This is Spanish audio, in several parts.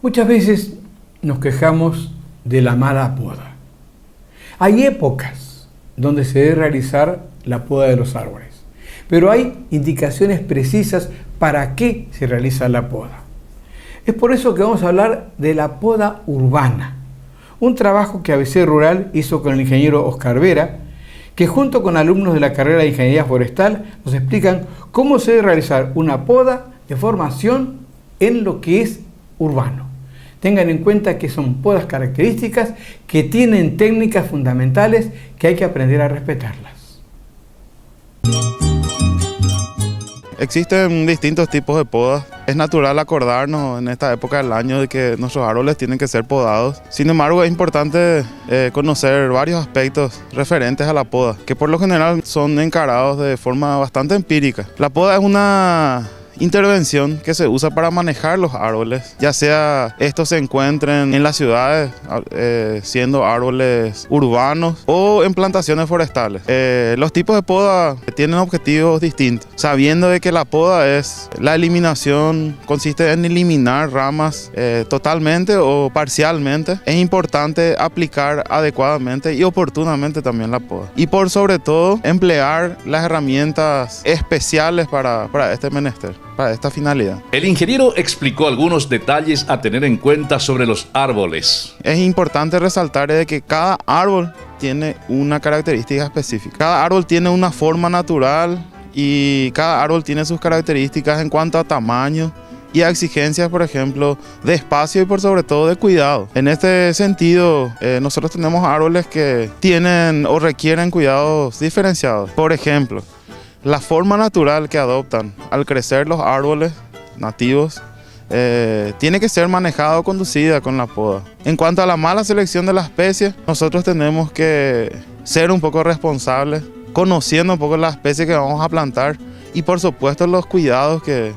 Muchas veces nos quejamos de la mala poda. Hay épocas donde se debe realizar la poda de los árboles, pero hay indicaciones precisas para qué se realiza la poda. Es por eso que vamos a hablar de la poda urbana, un trabajo que ABC Rural hizo con el ingeniero Oscar Vera, que junto con alumnos de la carrera de Ingeniería Forestal nos explican cómo se debe realizar una poda de formación en lo que es urbano. Tengan en cuenta que son podas características que tienen técnicas fundamentales que hay que aprender a respetarlas. Existen distintos tipos de podas. Es natural acordarnos en esta época del año de que nuestros árboles tienen que ser podados. Sin embargo, es importante conocer varios aspectos referentes a la poda, que por lo general son encarados de forma bastante empírica. La poda es una intervención que se usa para manejar los árboles, ya sea estos se encuentren en las ciudades, siendo árboles urbanos o en plantaciones forestales. Los tipos de poda tienen objetivos distintos, sabiendo de que la poda es la eliminación, consiste en eliminar ramas totalmente o parcialmente. Es importante aplicar adecuadamente y oportunamente también la poda, y por sobre todo emplear las herramientas especiales para este menester, para esta finalidad. El ingeniero explicó algunos detalles a tener en cuenta sobre los árboles. Es importante resaltar de que cada árbol tiene una característica específica. Cada árbol tiene una forma natural y cada árbol tiene sus características en cuanto a tamaño y a exigencias, por ejemplo, de espacio y por sobre todo de cuidado. En este sentido, nosotros tenemos árboles que tienen o requieren cuidados diferenciados. Por ejemplo, la forma natural que adoptan al crecer los árboles nativos tiene que ser manejada o conducida con la poda. En cuanto a la mala selección de la especie, nosotros tenemos que ser un poco responsables, conociendo un poco la especie que vamos a plantar y por supuesto los cuidados que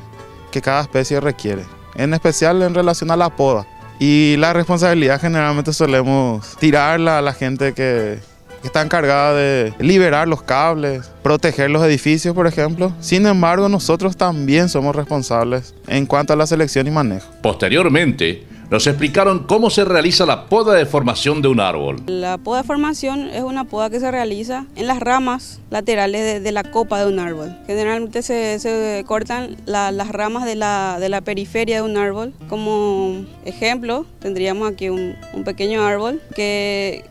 cada especie requiere, en especial en relación a la poda. Y la responsabilidad generalmente solemos tirarla a la gente que está encargada de liberar los cables, proteger los edificios, por ejemplo. Sin embargo, nosotros también somos responsables en cuanto a la selección y manejo. Posteriormente, nos explicaron cómo se realiza la poda de formación de un árbol. La poda de formación es una poda que se realiza en las ramas laterales de la copa de un árbol. Generalmente se cortan las ramas de la periferia de un árbol. Como ejemplo, tendríamos aquí un pequeño árbol que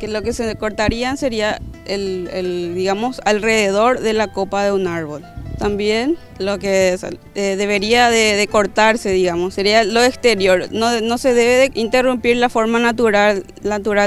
lo que se cortarían sería digamos, alrededor de la copa de un árbol. También lo que debería de cortarse, digamos, sería lo exterior. No se debe de interrumpir la forma natural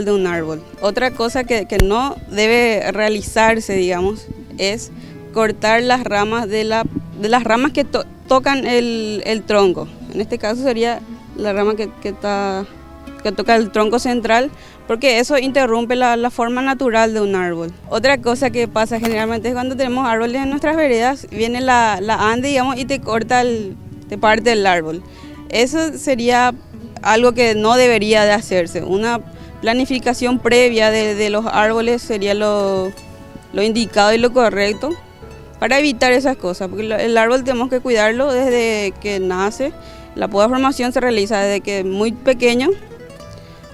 de un árbol. Otra cosa que no debe realizarse, digamos, es cortar las ramas de las ramas que tocan el tronco. En este caso sería la rama que toca el tronco central, porque eso interrumpe la forma natural de un árbol. Otra cosa que pasa generalmente es cuando tenemos árboles en nuestras veredas, viene la ande, digamos, y te parte el árbol. Eso sería algo que no debería de hacerse. Una planificación previa de los árboles sería lo indicado y lo correcto para evitar esas cosas, porque el árbol tenemos que cuidarlo desde que nace. La poda de formación se realiza desde que es muy pequeño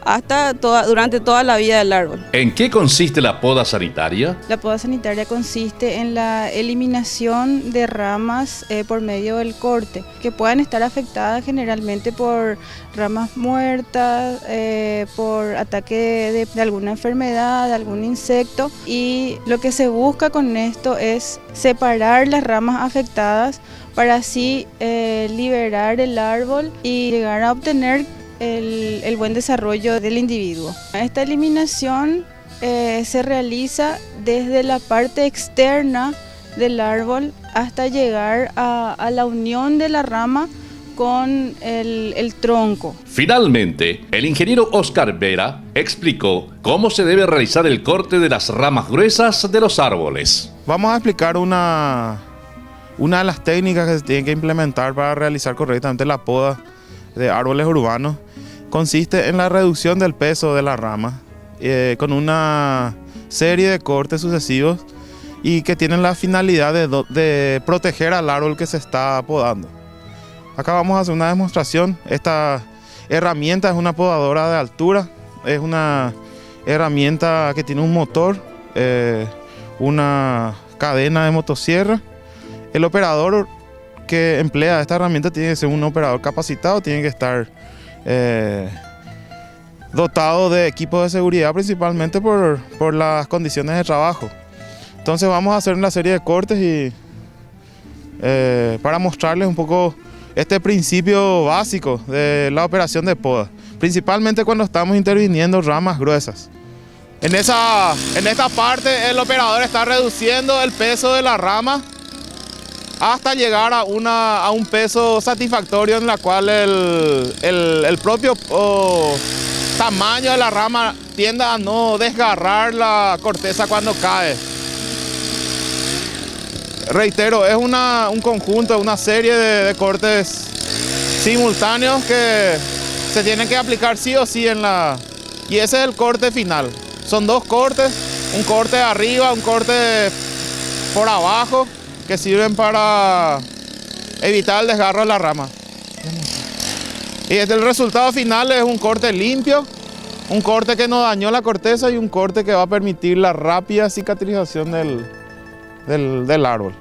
hasta durante toda la vida del árbol. ¿En qué consiste la poda sanitaria? La poda sanitaria consiste en la eliminación de ramas por medio del corte, que puedan estar afectadas generalmente por ramas muertas, por ataque de alguna enfermedad, de algún insecto, y lo que se busca con esto es separar las ramas afectadas para así liberar el árbol y llegar a obtener el buen desarrollo del individuo. Esta eliminación se realiza desde la parte externa del árbol hasta llegar a la unión de la rama con el tronco. Finalmente, el ingeniero Oscar Vera explicó cómo se debe realizar el corte de las ramas gruesas de los árboles. Vamos a explicar una de las técnicas que se tienen que implementar para realizar correctamente la poda de árboles urbanos. Consiste en la reducción del peso de la rama con una serie de cortes sucesivos y que tienen la finalidad de proteger al árbol que se está podando. Acá vamos a hacer una demostración. Esta herramienta, es una podadora de altura, es una herramienta que tiene un motor, una cadena de motosierra. El operador que emplea esta herramienta tiene que ser un operador capacitado, tiene que estar dotado de equipos de seguridad, principalmente por las condiciones de trabajo. Entonces vamos a hacer una serie de cortes y para mostrarles un poco este principio básico de la operación de poda, principalmente cuando estamos interviniendo ramas gruesas. En esta parte el operador está reduciendo el peso de la rama hasta llegar a un peso satisfactorio en la cual el propio tamaño de la rama tienda a no desgarrar la corteza cuando cae. Reitero, es un conjunto, una serie de cortes simultáneos que se tienen que aplicar sí o sí y ese es el corte final. Son dos cortes, un corte arriba, un corte por abajo, que sirven para evitar el desgarro de la rama. Y el resultado final es un corte limpio, un corte que no dañó la corteza y un corte que va a permitir la rápida cicatrización del árbol.